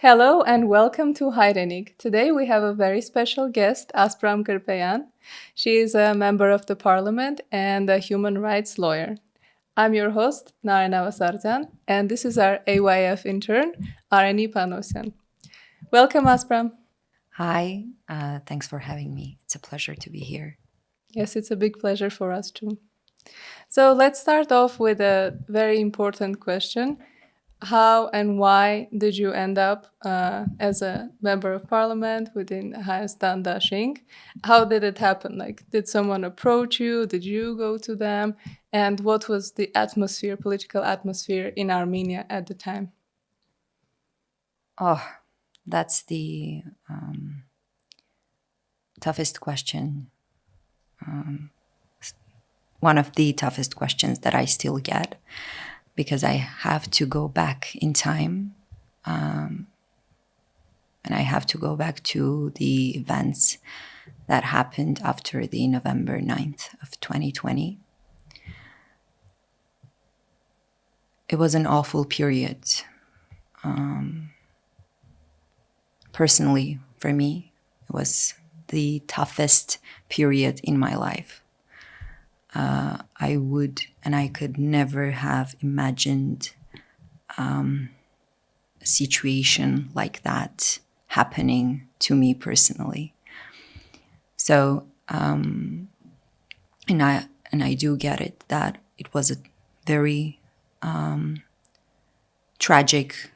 Hello and welcome to Hairenik. Today we have a very special guest, Aspram Krpeyan. She is a member of the parliament and a human rights lawyer. I'm your host, Naré Navasardyan, and this is our AYF intern, Areni Panosian. Welcome, Aspram. Hi, thanks for having me. It's a pleasure to be here. Yes, it's a big pleasure for us too. So let's start off with a very important question. How and why did you end up as a member of parliament within Hairenik? How did it happen? Like, did someone approach you? Did you go to them? And what was the atmosphere, political atmosphere in Armenia at the time? Oh, that's the toughest question. One of the toughest questions that I still get because I have to go back in time and I have to go back to the events that happened after the November 9th of 2020. It was an awful period. Personally, for me, it was the toughest period in my life. I could never have imagined a situation like that happening to me personally. So, and I do get it that it was a very tragic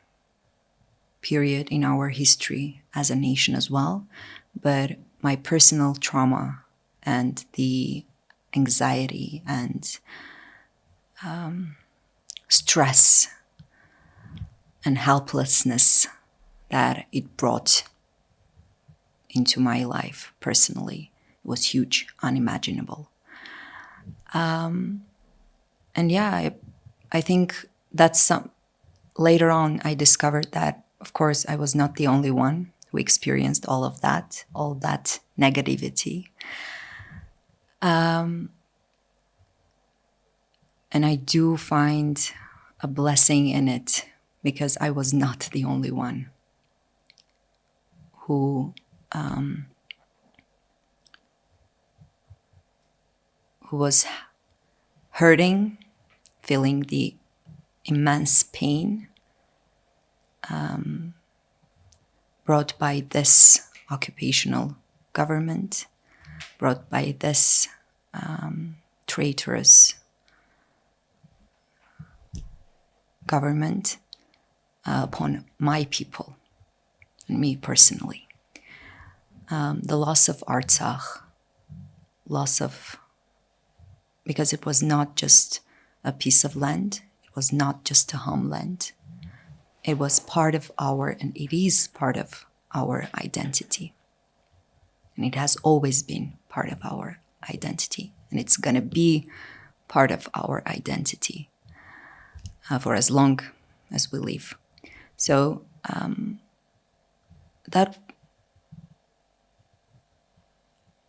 period in our history as a nation as well. But my personal trauma and the anxiety and stress and helplessness that it brought into my life personally was huge, unimaginable. And yeah, I think that's later on I discovered that, of course, I was not the only one who experienced all that negativity. And I do find a blessing in it because I was not the only one who was hurting, feeling the immense pain brought by this occupational government, brought by this traitorous government upon my people and me personally. The loss of Artsakh, because it was not just a piece of land, it was not just a homeland. It was part of and it is part of our identity. And it has always been part of our identity. And it's going to be part of our identity for as long as we live. So that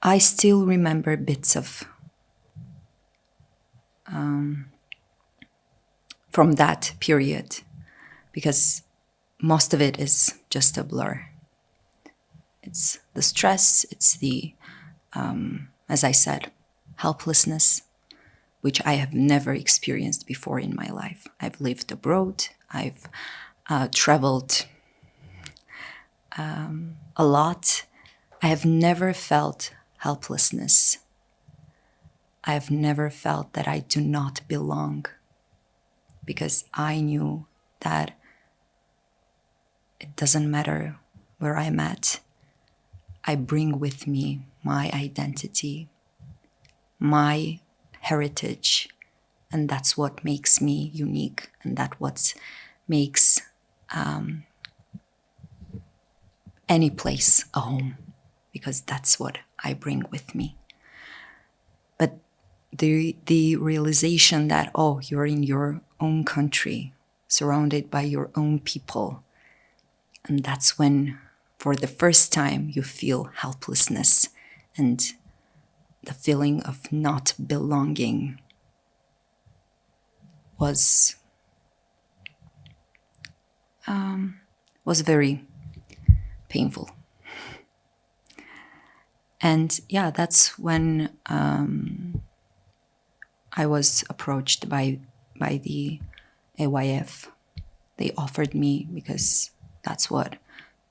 I still remember bits of from that period, because most of it is just a blur. It's the stress, it's the, as I said, helplessness, which I have never experienced before in my life. I've lived abroad, I've traveled a lot. I have never felt helplessness. I have never felt that I do not belong, because I knew that it doesn't matter where I'm at. I bring with me my identity, my heritage, and that's what makes me unique, and that's what makes any place a home, because that's what I bring with me. But the realization that, oh, you're in your own country, surrounded by your own people, and that's when, for the first time, you feel helplessness and the feeling of not belonging was very painful. And yeah, that's when I was approached by the AYF. They offered me, because that's what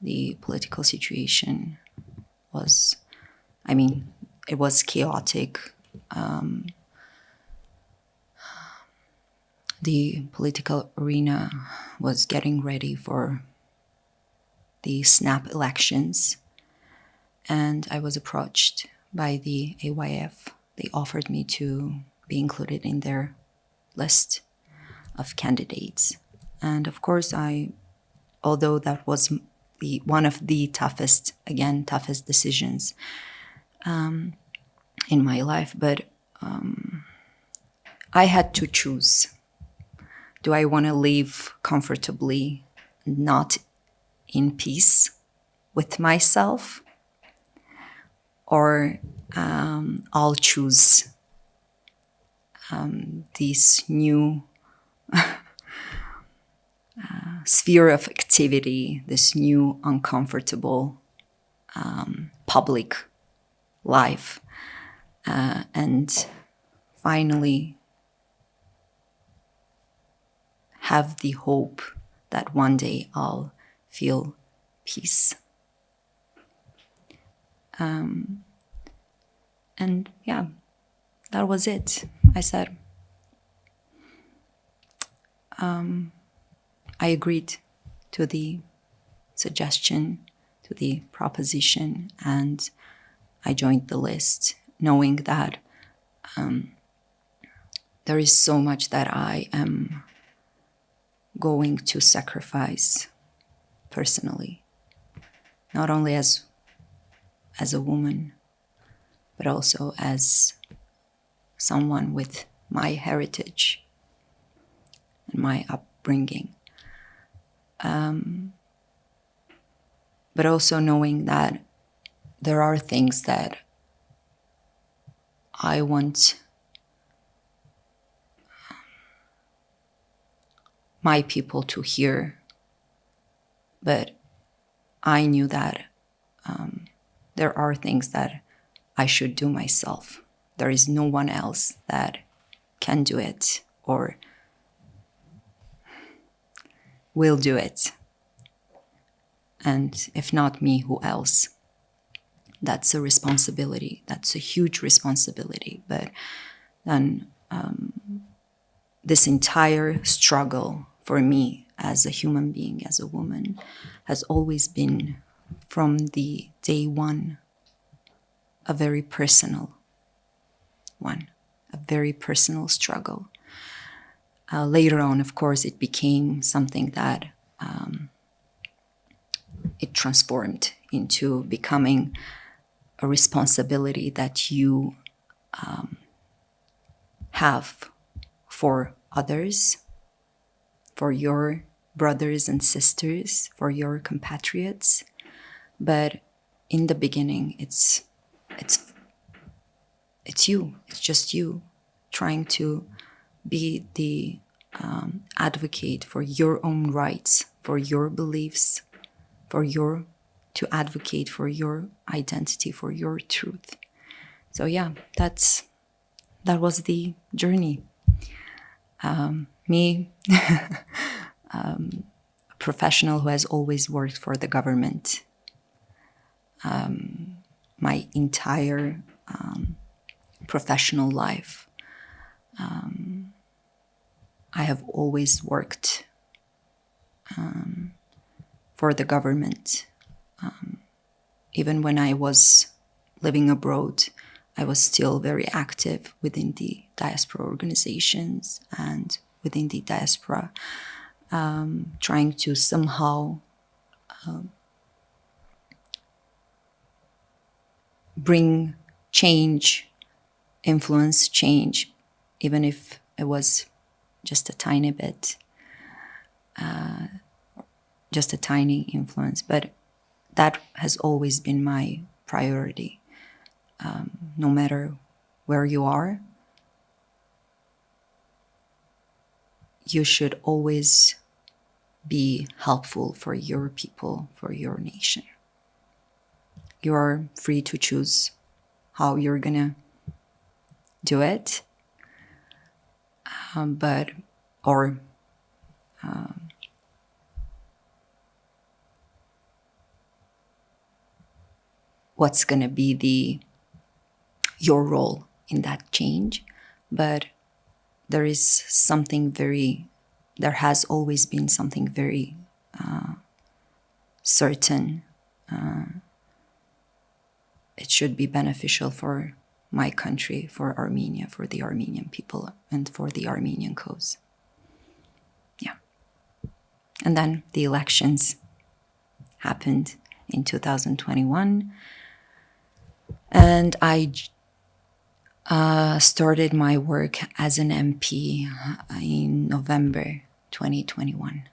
the political situation was. I mean, it was chaotic. The political arena was getting ready for the snap elections, and I was approached by the AYF. They offered me to be included in their list of candidates. And of course, although that was one of the toughest decisions in my life, but I had to choose. Do I want to live comfortably, not in peace with myself? Or I'll choose this new sphere of activity, this new uncomfortable public life, and finally have the hope that one day I'll feel peace. And yeah, that was it. I said, I agreed to the suggestion, to the proposition, and I joined the list, knowing that there is so much that I am going to sacrifice personally, not only as a woman, but also as someone with my heritage and my upbringing. But also knowing that there are things that I want my people to hear, but I knew that there are things that I should do myself. There is no one else that can do it or will do it. And if not me, who else? That's a responsibility. That's a huge responsibility. But then this entire struggle for me as a human being, as a woman, has always been, from the day one, a very personal one, a very personal struggle. Later on, of course, it became something that it transformed into becoming a responsibility that you have for others, for your brothers and sisters, for your compatriots. But in the beginning, it's you. It's just you trying to be the advocate for your own rights, for your beliefs, to advocate for your identity, for your truth. So yeah, that was the journey. Me, a professional who has always worked for the government, my entire professional life. I have always worked for the government. Even when I was living abroad, I was still very active within the diaspora organizations and within the diaspora, trying to somehow bring change, influence change, even if it was just a tiny bit, just a tiny influence. But that has always been my priority. No matter where you are, you should always be helpful for your people, for your nation. you're free to choose how you're gonna do it. What's gonna be your role in that change. But there has always been something very certain. It should be beneficial for my country, for Armenia, for the Armenian people, and for the Armenian cause. Yeah. And then the elections happened in 2021. And I started my work as an MP in November 2021.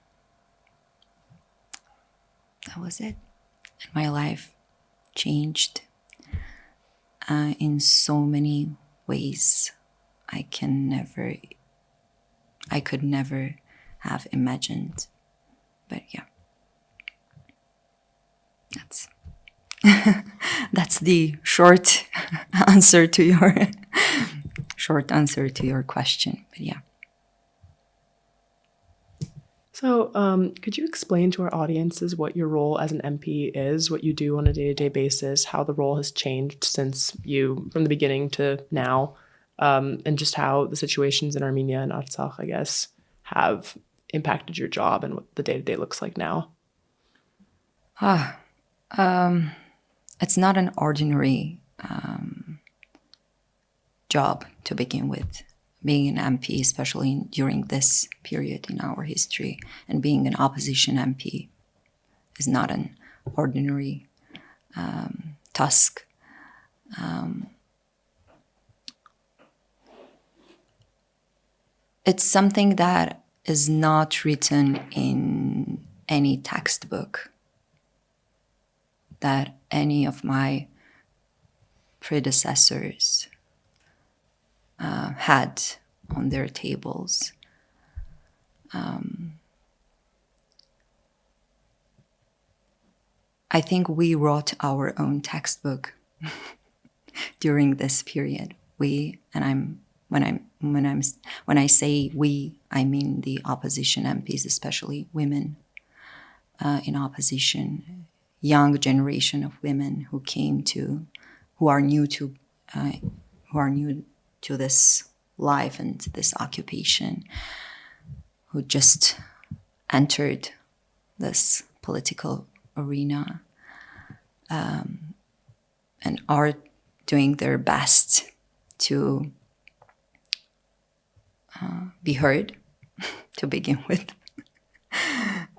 That was it. And my life changed in so many ways I could never have imagined. But yeah, that's the short answer to your question. But yeah. So could you explain to our audiences what your role as an MP is, what you do on a day-to-day basis, how the role has changed since from the beginning to now, and just how the situations in Armenia and Artsakh, I guess, have impacted your job and what the day-to-day looks like now? It's not an ordinary job to begin with. Being an MP, especially during this period in our history, and being an opposition MP is not an ordinary task. It's something that is not written in any textbook that any of my predecessors had on their tables. I think we wrote our own textbook during this period. When I say we, I mean the opposition MPs, especially women in opposition, young generation of women who are new to this life and this occupation, who just entered this political arena and are doing their best to be heard to begin with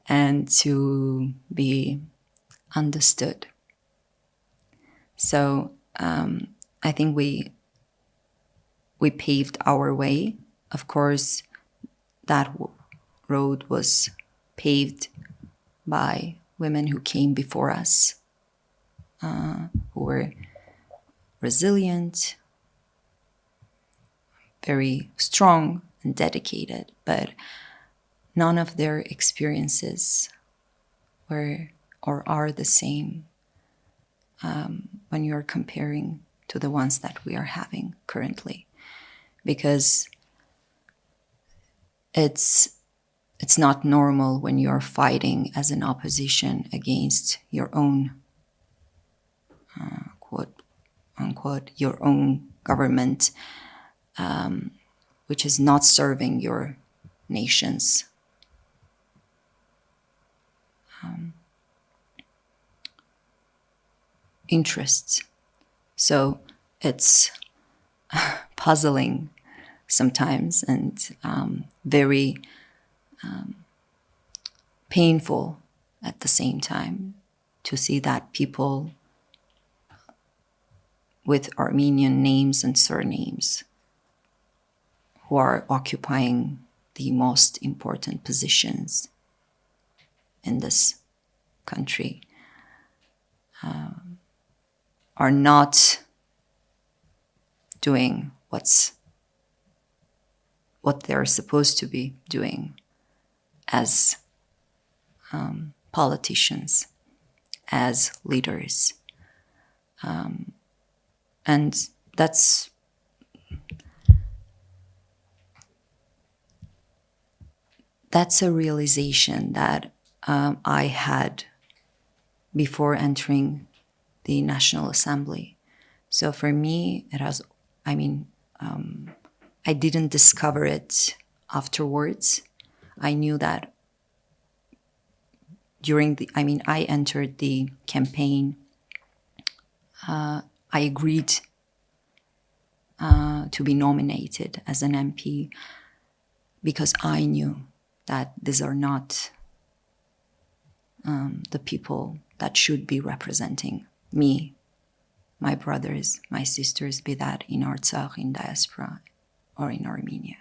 and to be understood. So I think we paved our way. Of course, that road was paved by women who came before us, who were resilient, very strong and dedicated, but none of their experiences were or are the same when you're comparing to the ones that we are having currently. Because it's not normal when you're fighting as an opposition against your own quote unquote your own government, which is not serving your nation's interests. So it's puzzling sometimes and very painful at the same time to see that people with Armenian names and surnames who are occupying the most important positions in this country are not doing what they're supposed to be doing as politicians, as leaders. And that's a realization that I had before entering the National Assembly. So for me, it has, I didn't discover it afterwards. I knew that I entered the campaign. I agreed to be nominated as an MP because I knew that these are not the people that should be representing me, my brothers, my sisters, be that in Artsakh, in diaspora, or in Armenia.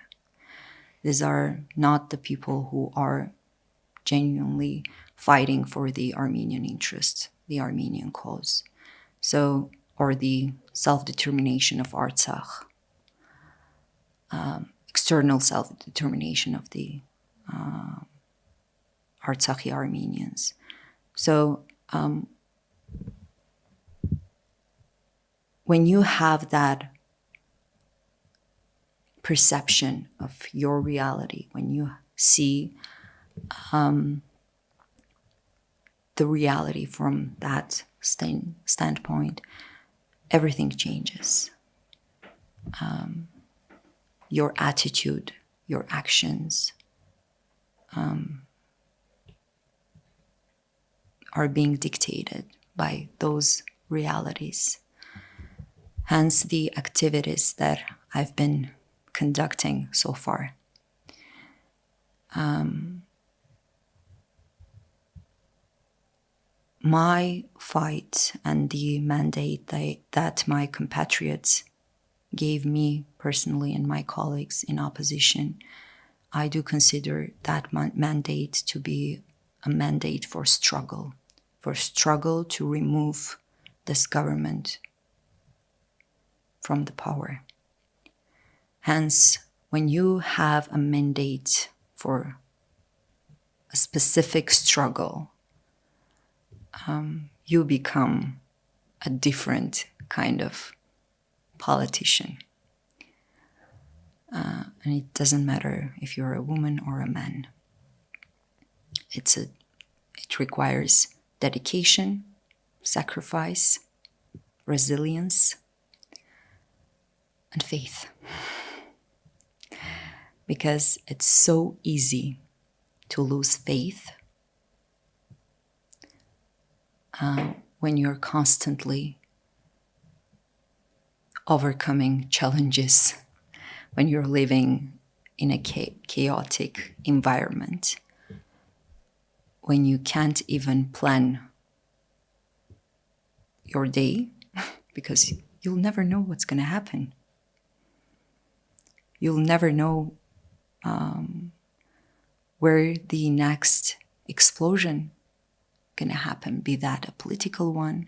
These are not the people who are genuinely fighting for the Armenian interest, the Armenian cause, or the self-determination of Artsakh, external self-determination of the Artsakhi Armenians. So when you have that perception of your reality, when you see the reality from that standpoint, everything changes. Your attitude, your actions are being dictated by those realities. Hence the activities that I've been conducting so far. My fight and the mandate that my compatriots gave me personally and my colleagues in opposition, I do consider that mandate to be a mandate for struggle to remove this government from the power. Hence, when you have a mandate for a specific struggle, you become a different kind of politician. And it doesn't matter if you're a woman or a man. It requires dedication, sacrifice, resilience, and faith. Because it's so easy to lose faith when you're constantly overcoming challenges, when you're living in a chaotic environment, when you can't even plan your day because you'll never know what's going to happen. You'll never know where the next explosion going to happen, be that a political one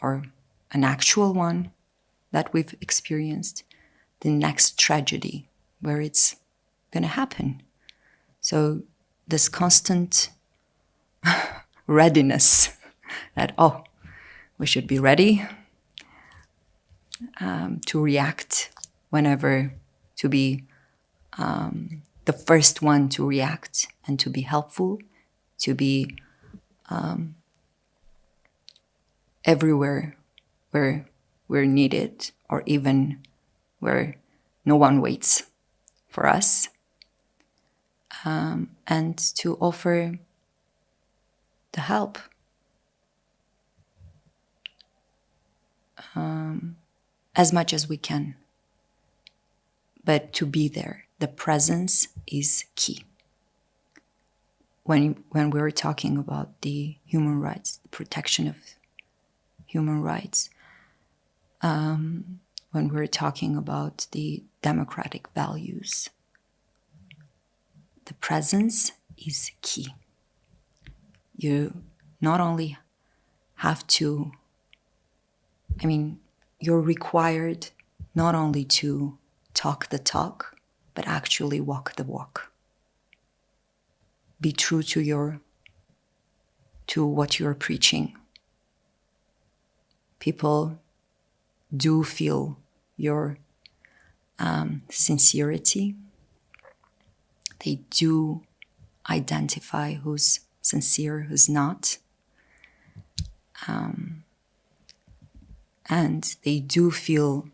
or an actual one that we've experienced, the next tragedy where it's going to happen. So this constant readiness that, we should be ready to react whenever, to be the first one to react and to be helpful, to be everywhere where we're needed, or even where no one waits for us, and to offer the help as much as we can. But to be there, the presence is key. When we're talking about the human rights, the protection of human rights, when we're talking about the democratic values, the presence is key. You not only have to, you're required not only to talk the talk, but actually walk the walk. Be true to what you're preaching. people do feel your sincerity. They do identify who's sincere, who's not. And they do feel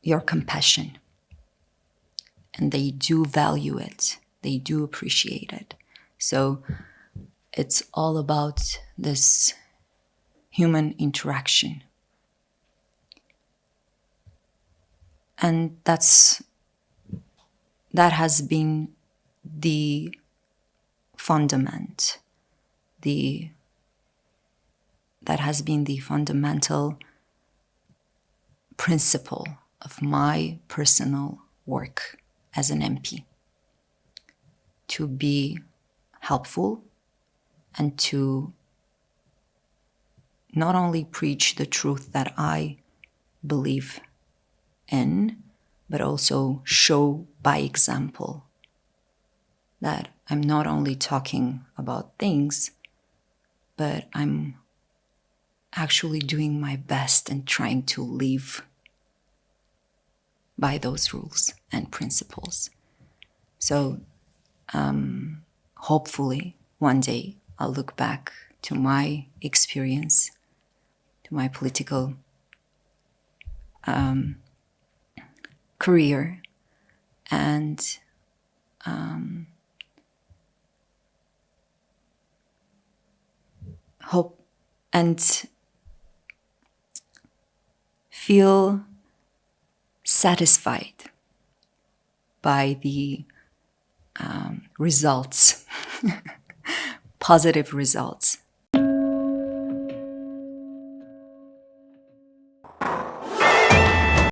your compassion. And they do value it. They do appreciate it. So it's all about this human interaction. And that has been the fundament, that has been the fundamental principle of my personal work as an MP. To be helpful and to not only preach the truth that I believe in, but also show by example that I'm not only talking about things, but I'm actually doing my best and trying to live by those rules and principles. So hopefully one day I'll look back to my experience, to my political career, and hope and feel satisfied by the results, positive results